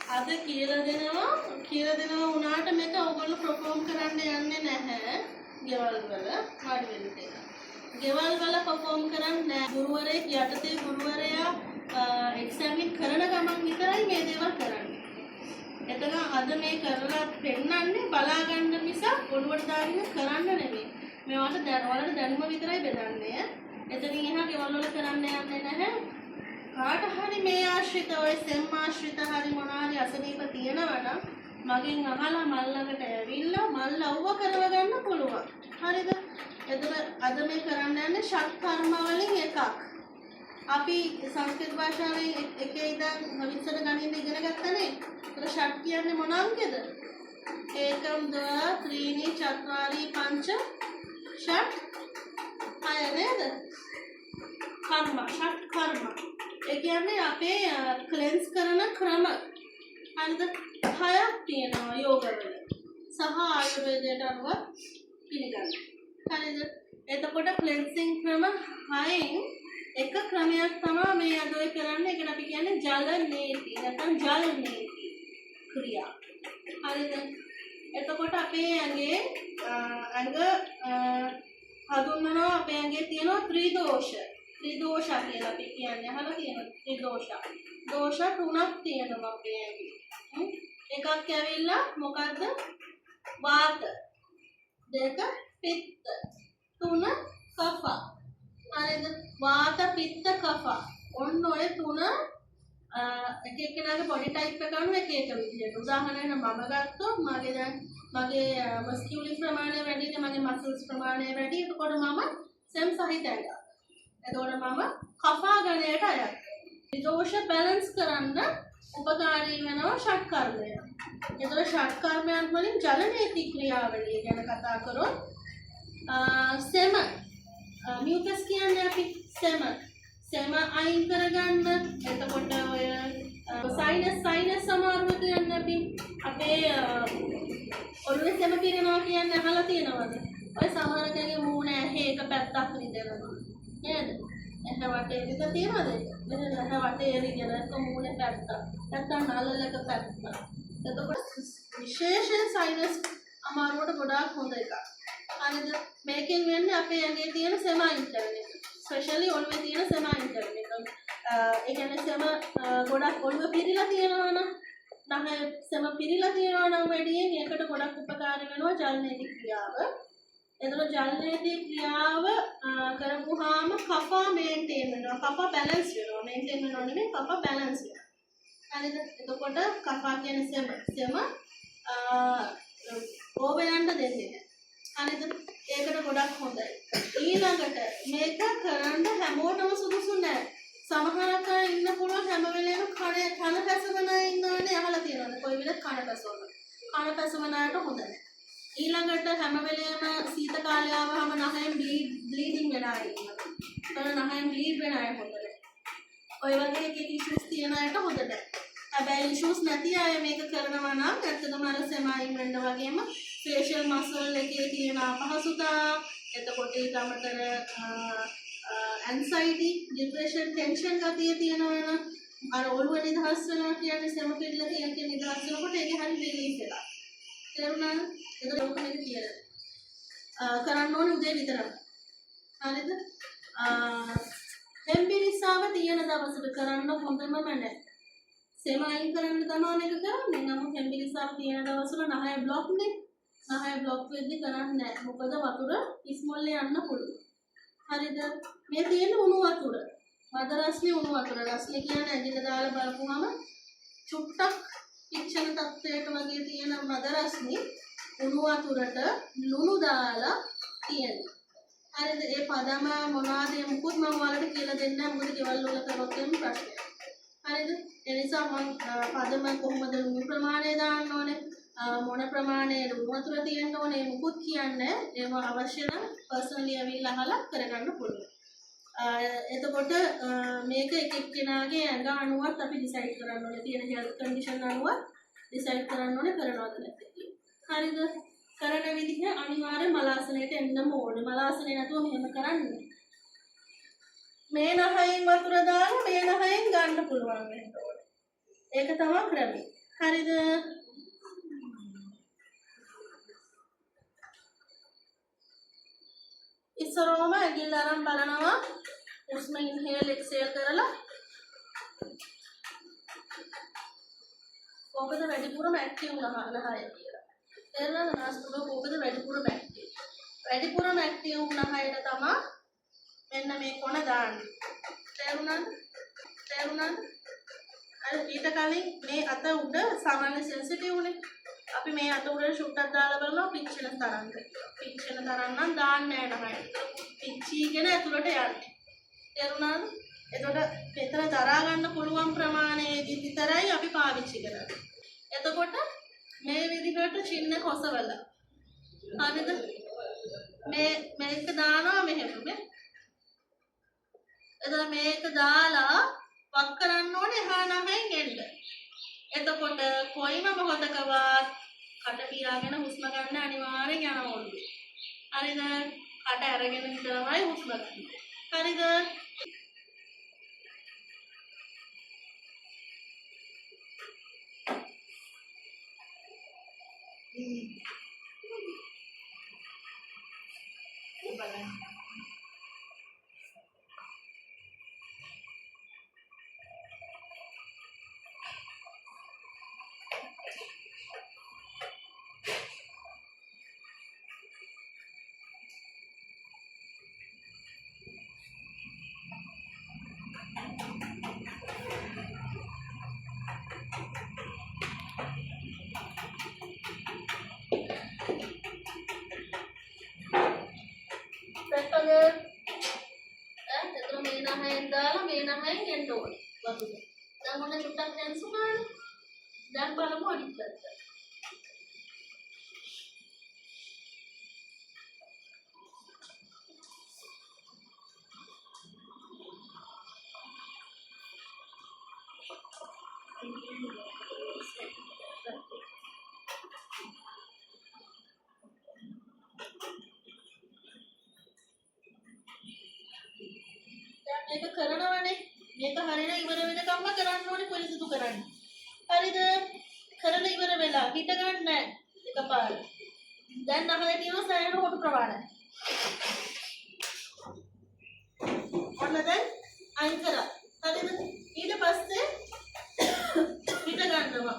අද කියලා දෙනවා උනාට මේක ඔයගොල්ලෝ perform කරන්න යන්නේ නැහැ. ගෙවල් වල වාඩි වෙන්න කියලා. ගෙවල් වල perform කරන්නේ නැහැ. ගුරුවරයෙක් යටතේ ගුරුවරයා exam එක කරන ගමන් විතරයි මේ දේවල් කරන්නේ. එතන අද මේ කරලා පෙන්නන්නේ බලා ගන්න මිස ඔළුවට දාගෙන කරන්න නෙමෙයි. මේවට ඔයාලට දැනුම විතරයි බෙදන්නේ. එතනින් එහා ගෙවල් වල කරන්න යන්නේ නැහැ. කාට හරි මේ ආශ්‍රිත ඔය සෙම් ආශ්‍රිත හරි මොනාරි අසනීප තියෙනවා නම් මගෙන් අහලා මල් ළඟට ඇවිල්ලා මල් අවුව කරව ගන්න පුළුවන්. හරිද? එතන අද මේ කරන්න යන්නේ ෂට් කර්ම වලින් එකක්. අපි සංස්කෘත භාෂාවේ එකේ ඉඳන් භවිෂ්‍යත ගණිත ඉගෙන ගත්තනේ. ඒතර ෂට් කියන්නේ මොන අංකෙද? ඒකම් ද ත්‍රීනි චත්වාරි පංච ෂට් හය නේද? කර්ම ෂට් කර්ම. ඒ කියන්නේ අපේ ක්ලෙන්ස් කරන ක්‍රම. හරිද? හයක් තියෙනවා යෝගවල. සහ ආයුර්වේදයට අනුව පිළිගන්න. හරිද? එතකොට ක්ලෙන්සිං ක්‍රම හයෙන් එක ක්‍රමයක් තමයි මේ අද ඔය කරන්නේ. ඒකට අපි කියන්නේ ජල නීති. නැත්නම් ජල නීති ක්‍රියා. හරිද? එතකොට අපේ ඇඟ හඳුන්වනවා අපේ ඇඟේ තියෙනවා ත්‍රිදෝෂ. ත්‍රිදෝෂ කියලා අපි කියන්නේ අහලා තියෙනවා ත්‍රිදෝෂ. දෝෂ තුනක් තියෙනවා අපේ ඇඟේ. එකක් ඇවිල්ලා මොකද්ද? වාත. දෙක පිත්ත. තුන කෆ. හරිද? වාත පිත්ත කෆ. ඔන්න ඔය තුන එක එක්කෙනාගේ බොඩි ටයිප් එක අනුව එක එක විදිහට. උදාහරණයක් මම ගත්තොත් මගේ මස්කියුලින් ප්‍රමාණය වැඩි නේ මගේ මසල්ස් ප්‍රමාණය වැඩි. එතකොට මම සෙම් සහිත ඇඟක්. එතකොට මම කෆා ගණයට අයත්. දෝෂ බැලන්ස් කරන්න උපකාරී වෙනවා ෂට් කර්මය. එතකොට ෂට් කර්මයන් වලින් ජල නීති ක්‍රියාවලිය ගැන කතා කරොත් සෙම මියුකස් කියන්නේ අපි සෙම අයින් කරගන්න. එතකොට ඔය සයිනස් සමාරුව කියන්නේ අපි අපේ ඔළුවේ සෙම පිරෙනවා කියන්නේ අහලා තියෙනවද? ඔය සමහරකගේ මූණ ඇහි එක පැත්තක් රිදෙනවා. නේද? ඇහ වටේ විතර තියනවද? මෙන්න ඇහ වටේ රිදෙන එක මූණේ පැත්ත. නැත්තම් නළලක පැත්ත. එතකොට විශේෂයෙන් සයිනස් අමාරුවට ගොඩාක් හොඳ එකක්. හරිද? මේකෙන් වෙන්නේ අපේ ඇඟේ තියෙන සෙම අයින් කරන එක. ස්පෙෂලි ඔළුවේ තියෙන සෙම අයින් කරන එක. ඒ කියන්නේ සෙම ගොඩක් ඔළුව පිරීලා තියෙනවා නම් නහය සෙම පිරීලා තියෙනවා නම් වැඩියෙන් ඒකට ගොඩක් උපකාර වෙනවා ජල නීති ක්‍රියාව. එතකොට ජල නීති ක්‍රියාව කරපුවාම කෆා මේන්ටේන් වෙනවා. කෆා බැලන්ස් වෙනවා. මේන්ටේන් වෙනවා නෙමෙයි කෆා බැලන්ස් වෙනවා. හරිද? එතකොට කෆා කියන්නේ සෙම ඕවෙන්ට දෙන්නේ නැහැ. හරිද? ඒකට ගොඩක් හොඳයි. ඊළඟට මේක කරන්න හැමෝටම සුදුසු නැහැ. සමහරක් අය ඉන්න පුළුවන් හැම වෙලේම කන පැසවන අය ඉන්නවනේ අහලා තියෙනවද? කොයි වෙලෙත් කන පැසවන. කන පැසවන අයට හොඳ නැහැ. ඊළඟට හැම වෙලේම සීත කාලය ආවම නහයෙන් බ්ලීඩින් වෙන අය ඉන්නවා. ඒතන නහයෙන් බ්ලීඩ් වෙන අය හොඳ නැහැ. ඔය වගේ එක ඉෂුස් තියෙන අයට හොඳ නැහැ. හැබැයි ඉෂුස් නැති අය මේක කරනවා නම් ඇත්තටම අර සෙමයින් වෙන්න වගේම ෆේෂල් මසල් එකේ තියෙන අපහසුතා එතකොට ඊට අමතර ඇන්සයිටි ડિප්‍රෙෂන් ටෙන්ෂන් ගතිය තියෙනවා නම් අර ඔළුව නිදහස් වෙනවා කියන්නේ සෙම පිළිලා කියන්නේ නිදහස් වෙනකොට ඒක හරි රිලීෆ් එකක්. තේරුණාද? ඒක ලෝක මේක කියලා. කරන්න ඕනේ උදේ විතරක්. හරිද? හෙම්බිරිස්සාව තියෙන දවසට කරන්න හොඳම නැහැ. සෙම අයින් කරන්න තමයි මේක කරන්නේ. නමුත් හෙම්බිරිස්සාව තියෙන දවස්වල නහය બ્લોක් නේ. නහය બ્લોක් වෙද්දි කරන්නේ නැහැ. මොකද වතුර ඉස්මොල්ලේ යන්න පුළුවන්. හරිද? මේ තියෙන උණු වතුර. මද රස්නේ උණු වතුර. රස්නේ කියන්නේ ඇඟට දාලා බලපුවම චුට්ටක් පිච්චෙන තත්ත්වයට වගේ තියෙන මද රස්නේ උණු වතුරට ලුණු දාලා තියෙනවා. හරිද? ඒ පදම මොනවාද මුකුත් මම ඔයාලට කියලා දෙන්නේ නැහැ. මොකද ගෙවල් වල කරොත් එම් ප්‍රශ්නයක්. හරිද? ඒ නිසා මම පදම කොහොමද ලුණු ප්‍රමාණය දාන්න ඕනේ? මොන ප්‍රමාණයේ ලුණු වතුර තියෙන්න ඕනේ මුකුත් කියන්නේ ඒවා අවශ්‍ය නම් පර්සනලි අවිල්ලා අහලා කරගන්න පුළුවන්. එතකොට මේක එක එක්කෙනාගේ ඇඟ අනුවත් අපි ඩිසයිඩ් කරන්න ඕනේ තියෙන හෙල්ත් කන්ඩිෂන් අනුව ඩිසයිඩ් කරන්න ඕනේ කරනවද නැද්ද කියලා. හරිද? කරන විදිහ අනිවාර්යෙන් මලාසනයට එන්නම ඕනේ. මලාසනේ නැතුව මෙහෙම කරන්නේ. මේ නහයෙන් වතුර දාලා මේ නහයෙන් ගන්න පුළුවන් වෙන්න ඕනේ. ඒක තමයි ක්‍රමය. හරිද? ඉස්සරෝම ඇඟිල්ල අරන් බලනවා හුස්ම ඉන්හේල් එක්සේල් කරලා කොහොමද වැඩිපුරම ඇක්ටිව් නහය කියලා. තේරුණාද? නාස්පුඩු කොහොමද වැඩිපුරම ඇක්ටිව්? වැඩිපුරම ඇක්ටිව් නහයට තමයි මෙන්න මේ කොන දාන්නේ. තේරුණාද? තේරුණාද? අර ඊට කලින් මේ අත උඩ සාමාන්‍ය සෙන්සිටිව් උනේ. අපි මේ අත උඩ ෂුට්ටක් දාලා බලනවා පිච්චෙන තරම් කියලා. පිච්චෙන තරම් නම් දාන්නේ නැහැ නහයට. පිච්චීගෙන ඇතුළට යන්නේ. තේරුණාද? එතකොට පෙතර දරා ගන්න පුළුවන් ප්‍රමාණයේදී විතරයි අපි පාවිච්චි කරන්නේ. එතකොට මේ විදිහට චින්න කොසවලා. හරිද? මේක දානවා මෙහෙම නේ. එතකොට මේක දාලා වක් කරන්න ඕනේ එහා නමෙන් එන්න. එතකොට කොයිම මොහොතකවත් කට පියාගෙන හුස්ම ගන්න අනිවාර්යෙන් යනවා ඔළුවේ. හරිද? කට අරගෙන විතරමයි හුස්ම ගන්න. හරිද? බලන්න. එතකොට මේ නහයෙන් දාලා මේ නහයෙන් එන්න ඕනේ වතුර. දැන් ඔන්න චුට්ටක් දැන්සුනානේ. දැන් බලමු අනිත් පැත්ත. මේක කරනවනේ. මේක හරියට ඉවර වෙනකම්ම කරන්න ඕනේ පොලිසිතු කරන්න. හරිද? කරලා ඉවර වෙලා හිට ගන්න නැහැ එකපාරට. දැන් නහය තියෙන සෑහෙන හොටු ප්‍රමාණයක්. ඔන්න දැන් අයින් කරා. හරිද? ඊට පස්සේ හිට ගන්නවා.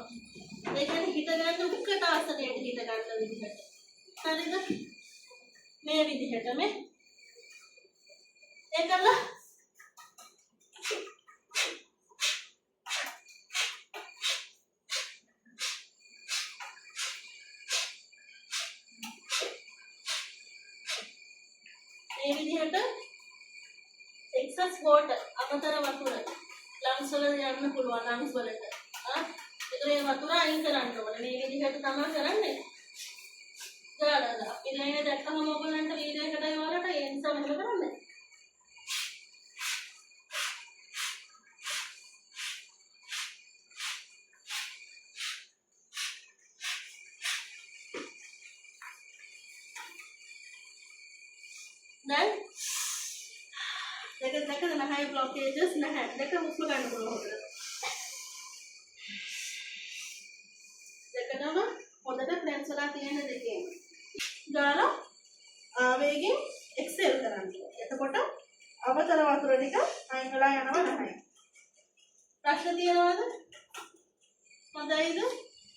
ඒ කියන්නේ හිට ගන්න උක්කට ආසනයට හිට ගන්න විදිහට. හරිද? මේ විදිහට මේ ඒකල මේ විදිහට එක්සස් වෝටර් අමතර වතුර ලංස් වල යන්න පුළුවන් ලංස් වලට. ඒක ඒ වතුර අයින් කරන්න ඕනේ. මේ විදිහට තමයි කරන්නේ. දාලා ඉතින් දැක්කම ඔයගොල්ලන්ට වීඩියෝ එකට යවලට ඒ නිසා මෙහෙම කරන්නේ. දැන් දෙක නැහැ බ්ලොකේජස් නැහැ. දෙක හුස්ම ගන්න පුළුවන්. දෙකම හොඳට ක්ලෙන්ස් වෙලා තියෙන දෙකේම. දාලා ආවේගෙන් එක්සෙල් කරන්න. එතකොට අවතර වතුර ටික අයින් වෙලා යනවා නැහැ. ප්‍රශ්න තියනවද? හොඳයිද?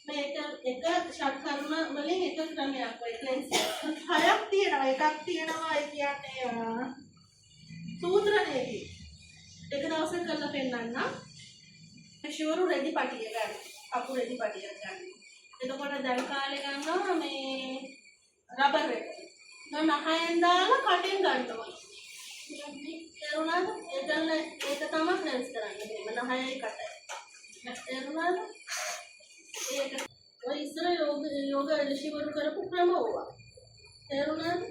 මේක එක ෂට් කර්ම වලින් එක ක්‍රමයක් ඔය ක්ලෙන්ස්. හයක් තියෙනවා. එකක් තියෙනවා ඒ කියන්නේ සූත්‍රණයේදී. එක දවසක් කරලා පෙන්නන්න. ෂුවරු රෙදි පටිය ගන්න. අපු රෙදි පටිය ගන්න. එතකොට දැන් කාලේ ගන්නවා මේ රබර් එක. දැන් නහයෙන් දාලා කටින් ගන්නවා. තේරුණාද? ඒක තමයි ක්ලෙන්ස් කරන්නේ. මේ නහයයි කටයි. තේරුණාද? ඒක ඔය ඉස්සර යෝග ඍෂිවරු කරපු ක්‍රම ඕවා. තේරුණාද?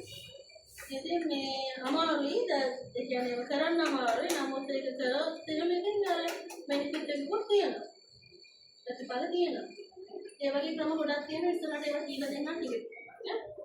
ඉතින් මේ අමාරුයි ඒ කියන්නේ ඒක කරන්න අමාරුයි. නමුත් ඒක කරොත් එහෙම ඉතින් බෙනිෆිට් එකකුත් තියෙනවා. ප්‍රතිඵල තියෙනවා. ඒ වගේ ක්‍රම ගොඩක් තියෙනවා. ඉස්සරහට ඒවා කියලා දෙන්නම් ටිකක්.